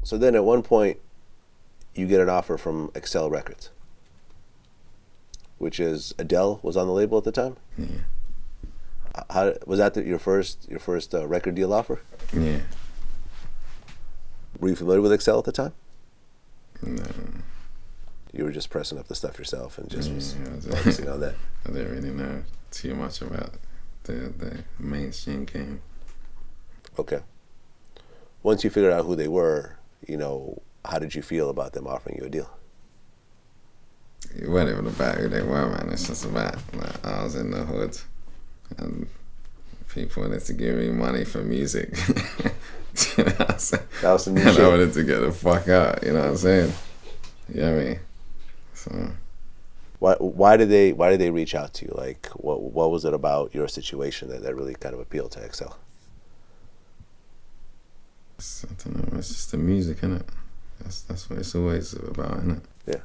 So then at one point, you get an offer from Excel Records, which is Adele was on the label at the time. Yeah. How was that your first record deal offer? Yeah. Were you familiar with Excel at the time? No. You were just pressing up the stuff yourself and just was Yeah, focusing on that. I didn't really know too much about the mainstream game. Okay. Once you figured out who they were, how did you feel about them offering you a deal? It wasn't even about who they were, man. It's just about, like, I was in the hood and people wanted to give me money for music. You know what I'm saying? That was some new and shit. I wanted to get the fuck out, you know what I'm saying? You know what I mean? So Why did they reach out to you? Like, what was it about your situation that really kind of appealed to Excel? I don't know, it's just the music, innit? That's what it's always about, innit? Yeah,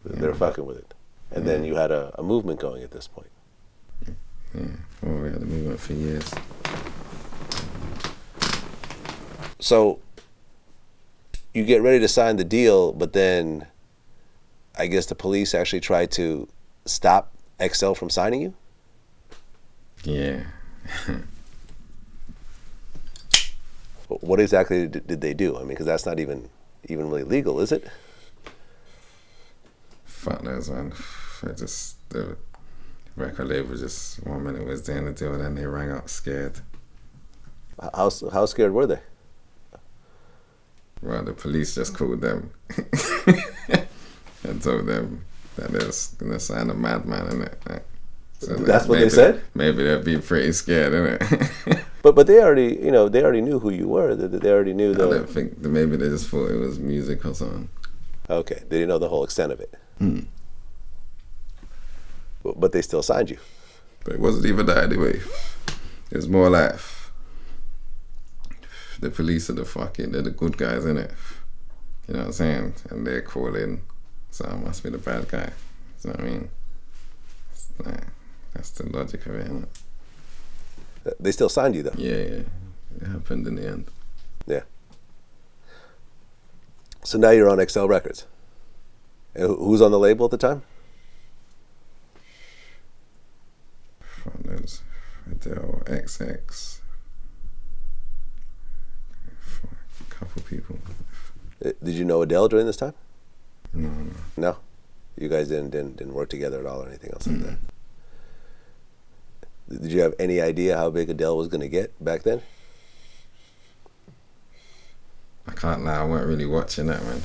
they're fucking with it. And then you had a movement going at this point. Yeah, well, we had a movement for years. So you get ready to sign the deal, but then I guess the police actually tried to stop Excel from signing you? Yeah. What exactly did they do? I mean, because that's not even really legal, is it? Fuck knows, man. The record label just 1 minute was doing the deal, then they rang up scared. How scared were they? Well, the police just called them and told them that they're going to sign a madman in it. So that's what they said? Maybe they'd be pretty scared, innit? But they already knew who you were. They already knew I don't think, maybe they just thought it was music or something. Okay, they didn't know the whole extent of it. Hmm. But they still signed you. But it wasn't even that anyway. It was more like the police are they're the good guys, innit? You know what I'm saying? And they're calling, so I must be the bad guy. You know what I mean? It's like, that's the logic of it, innit? They still signed you though. Yeah. It happened in the end. Yeah. So now you're on Excel Records. And who's on the label at the time? There's Adele, XX, a couple people. Did you know Adele during this time? No. No. You guys didn't work together at all or anything else like that. Did you have any idea how big Adele was going to get back then? I can't lie, I weren't really watching that, man.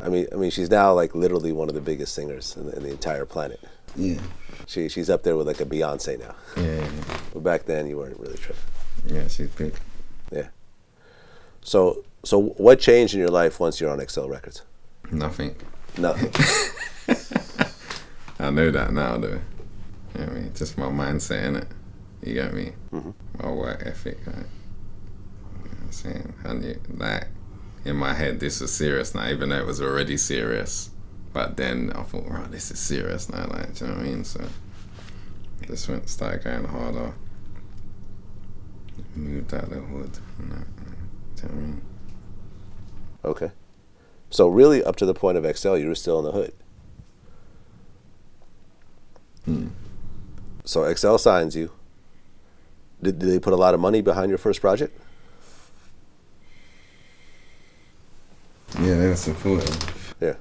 I mean, she's now like literally one of the biggest singers in the entire planet. Yeah. She's up there with like a Beyonce now. Yeah. But back then, you weren't really tripping. Yeah, she's big. Yeah. So what changed in your life once you're on Excel Records? Nothing. Nothing. I know that now, though. You know what I mean? Just my mindset, innit? You get me? Mm-hmm. My work ethic, right? You know what I'm saying? I knew, like, in my head, this was serious now, even though it was already serious. But then I thought, right, this is serious now, like, do you know what I mean? So I just started going harder. Moved out of the hood and that, do you know what I mean? Okay. So really, up to the point of Excel, you were still in the hood. So Excel signs you. Did they put a lot of money behind your first project? Yeah, they were supportive. Yeah.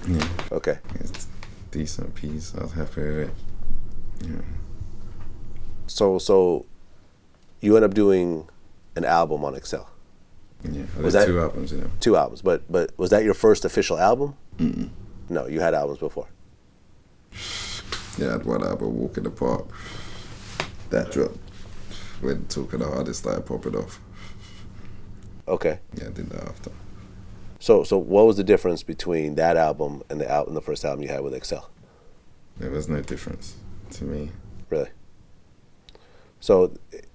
Yeah. Okay. It's a decent piece. I was happy with it. Yeah. So you end up doing an album on Excel. Yeah. Was There's that 2 albums, you know. 2 albums, but was that your first official album? Mm-mm. No, you had albums before. Yeah, I had one album, Walk in the Park. That dropped when Talk of the Hardest started popping off. Okay. Yeah, I did that after. So what was the difference between that album and the first album you had with Excel? There was no difference to me. Really? So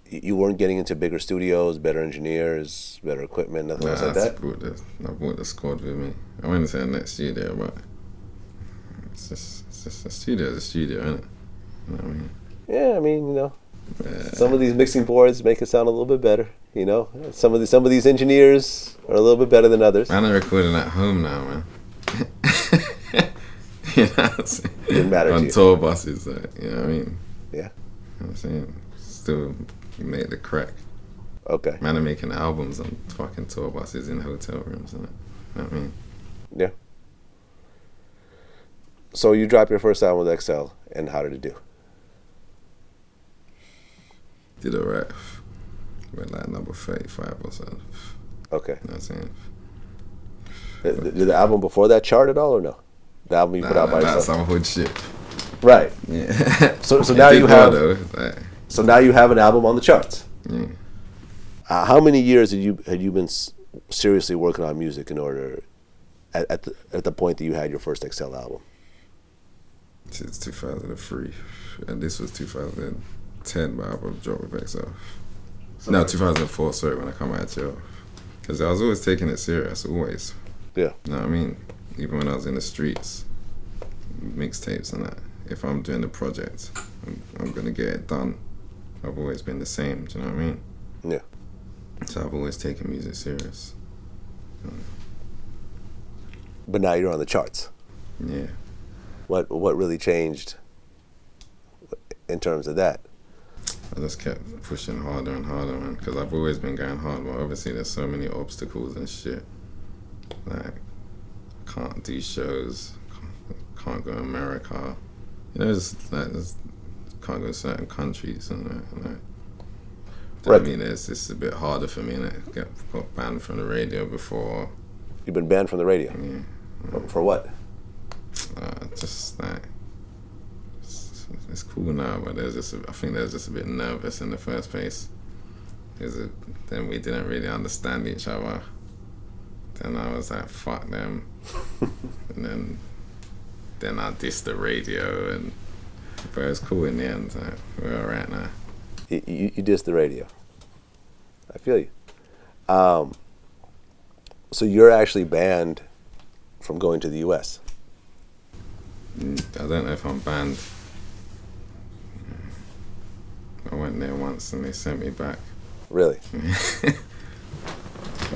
you weren't getting into bigger studios, better engineers, better equipment, nothing else like that? I brought the squad with me. I wouldn't say next studio, but it's just a studio, isn't it? You know what I mean? Yeah, I mean, Some of these mixing boards make it sound a little bit better. You know, some of these engineers are a little bit better than others. Man, I'm recording at home now, man. You know what I'm saying? Didn't matter to On you. tour buses, you know what I mean? Yeah. You know what I'm saying? Still made the crack. Okay. Man, I'm making albums on fucking tour buses in hotel rooms, and you know what I mean? Yeah. So you dropped your first album with XL, and how did it do? Did alright. Went like number 35 or so. Okay. You know what I'm saying? Did the album before that chart at all, or no? The album you put out by That's yourself. some hood shit. Right. Yeah. So It now did you well, have though. Like, so now you have an album on the charts. yeah. How many years had you been seriously working on music in order at the point that you had your first XL album? Since 2003, and this was 2010. My album dropped with XL. No, 2004. Sorry, when I come out of jail, because I was always taking it serious. Always. Yeah. You know what I mean? Even when I was in the streets, mixtapes and that. If I'm doing the project, I'm gonna get it done. I've always been the same. Do you know what I mean? Yeah. So I've always taken music serious. But now you're on the charts. Yeah. What really changed in terms of that? I just kept pushing harder and harder, man, because I've always been going hard, but obviously there's so many obstacles and shit. Like, can't do shows, can't go to America. You know, just can't go to certain countries and that. Right. I mean, it's a bit harder for me, and I got banned from the radio before. You've been banned from the radio. Yeah. For what? Just like, it's cool now, but I think there's just a bit nervous in the first place. Then we didn't really understand each other. Then I was like, fuck them. And then I dissed the radio, but it was cool in the end. Like, we're alright now. You dissed the radio. I feel you. So you're actually banned from going to the U.S. I don't know if I'm banned. I went there once and they sent me back. Really? But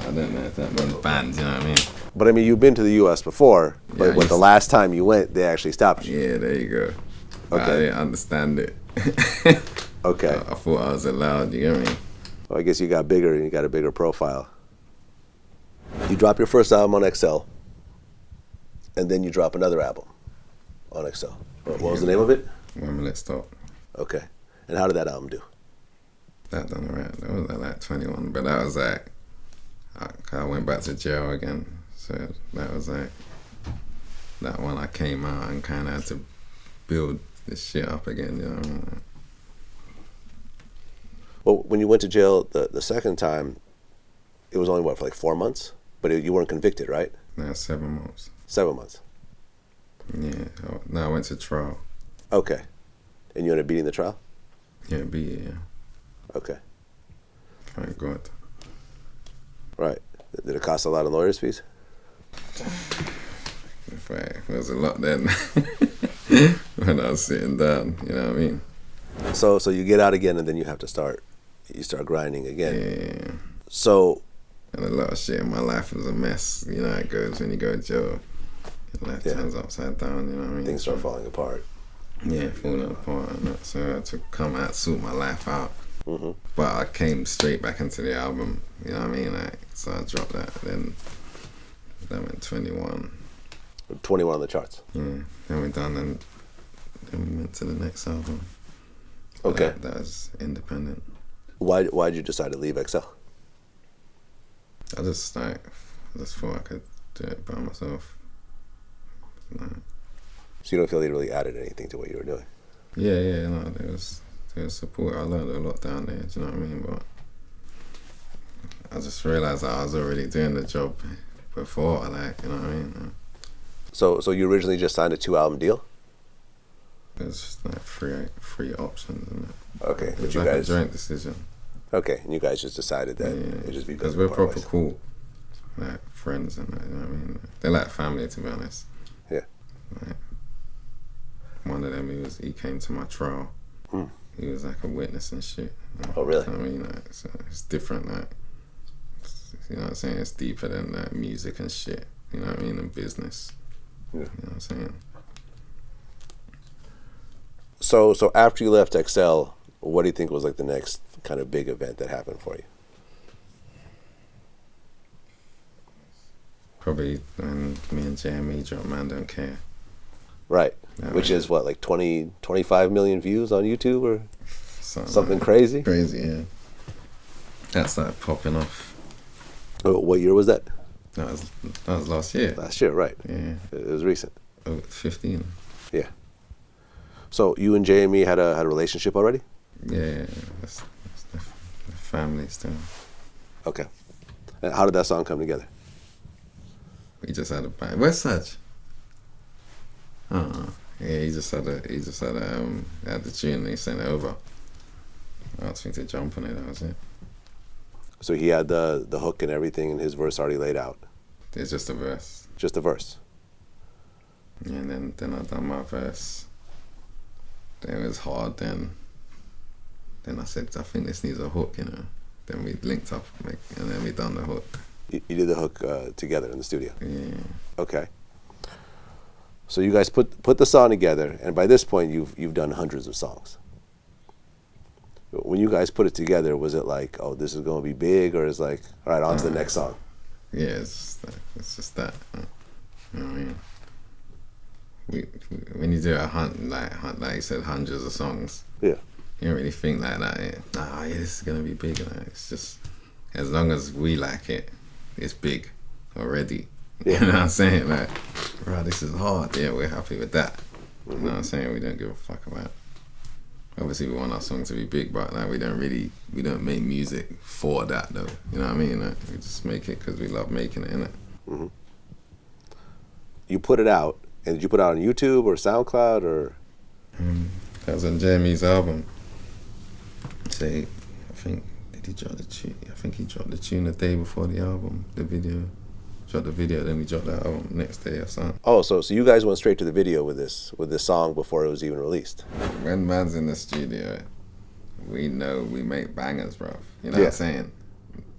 I don't know if that means banned, you know what I mean? But I mean, you've been to the U.S. before, but Yeah, I the last time you went, they actually stopped you. Yeah, there you go. But Okay. I didn't understand it. Okay. I thought I was allowed, you get me? Well, I guess you got bigger and you got a bigger profile. You drop your first album on XL, and then you drop another album on XL. What was the name of it? 1 Minute Stop. Okay. And how did that album do? That done alright. That was like 21, but that was like, I went back to jail again. So that was like, that one I came out and kind of had to build this shit up again, you know what I mean? Well, when you went to jail the second time, it was only, for like 4 months? But you weren't convicted, right? Now 7 months. 7 months. Yeah. No, I went to trial. Okay. And you ended up beating the trial? Yeah, yeah. Okay. Thank God. Right. Did it cost a lot of lawyers' fees? In fact, there was a lot then when I was sitting down, you know what I mean? So you get out again, and then you have to start grinding again. Yeah. So, And a lot of shit in my life was a mess. You know how it goes when you go to jail. Your life Yeah. turns upside down, you know what I mean? things start falling apart. Yeah, falling apart and that. So I had to come out, sort my life out. Mm-hmm. But I came straight back into the album, you know what I mean? Like, so I dropped that. Then that went 21. 21 on the charts. Yeah, then we're done, and then we went to the next album. Okay. That was independent. Why'd you decide to leave XL? I just thought I could do it by myself. Like, So you don't feel they really added anything to what you were doing? yeah, no, there was support. I learned a lot down there, do you know what I mean? But I just realised that I was already doing the job before, like, you know what I mean? So you originally just signed a 2-album deal? There's like three options, and Okay, it but was you like guys. a joint decision. Okay, and you guys just decided that Yeah, it'd just be because better we're to part proper ways. cool, like friends, and that, you know what I mean? They're like family, to be honest. Yeah. Like, one of them, he came to my trial. he was like a witness and shit. Oh, really? I mean, like, so it's different. Like, you know what I'm saying? It's deeper than music and shit. You know what I mean? And business. Yeah. You know what I'm saying? So after you left XL, what do you think was like the next kind of big event that happened for you? Probably when me and JME dropped Man Don't Care. Right. Yeah, Which right. is what, like 20, 25 million views on YouTube or something like crazy? Crazy, yeah. That started popping off. Oh, what year was that? That was last year. Last year, right. Yeah. It was recent. Oh, 15. Yeah. So you and JME had a relationship already? Yeah, that's the family still. Okay. And how did that song come together? We just had a bang. Where's Saj? Yeah, he just had the tune and he sent it over. I asked him to jump on it, that was it. So he had the hook and everything and his verse already laid out. It's just a verse. Just a verse. And then I done my verse. Then it was hard, then I said, I think this needs a hook, you know. Then we linked up and then we done the hook. You did the hook together in the studio. Yeah. Okay. So you guys put the song together, and by this point you've done hundreds of songs. When you guys put it together, was it like, oh, this is going to be big, or is like, all right, on to the next song? Yeah, it's just that. You know what I mean? When you do a like you said, hundreds of songs. Yeah. You don't really think like that. Yeah, this is gonna be big. Like, it's just as long as we like it, it's big already. Yeah. You know what I'm saying? Like, right, this is hard. Yeah, we're happy with that. You know what I'm saying? We don't give a fuck about it. Obviously, we want our song to be big, but like, we don't make music for that though. You know what I mean? Like, we just make it because we love making it, innit? Mm-hmm. You put it out, and did you put it out on YouTube or SoundCloud or? That was on Jeremy's album. Say, I think, did he drop the tune? I think he dropped the tune the day before the album, the video. Dropped the video, then we dropped the album next day or something. Oh, so you guys went straight to the video with this song before it was even released. When man's in the studio, we know we make bangers, bro. You know Yeah. what I'm saying?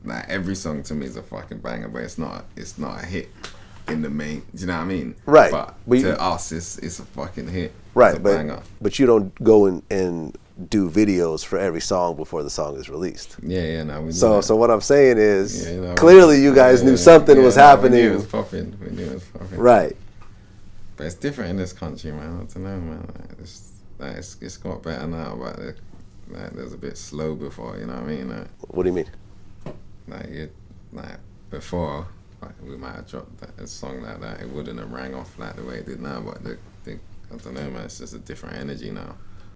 Like, every song to me is a fucking banger, but it's not a hit in the main. Do you know what I mean? Right. But But to you- us, it's a fucking hit. Right, It's a banger. but you don't go and do videos for every song before the song is released. Yeah, no, we knew So that. what I'm saying is, Yeah, no, clearly you guys knew something was no, happening. We knew it was popping. Right. But it's different in this country, man. I don't know, man. It's got better now, but there's a bit slow before. You know what I mean? What do you mean? Like before, like, we might have dropped a song like that. It wouldn't have rang off like the way it did now. But I don't know, man. It's just a different energy now.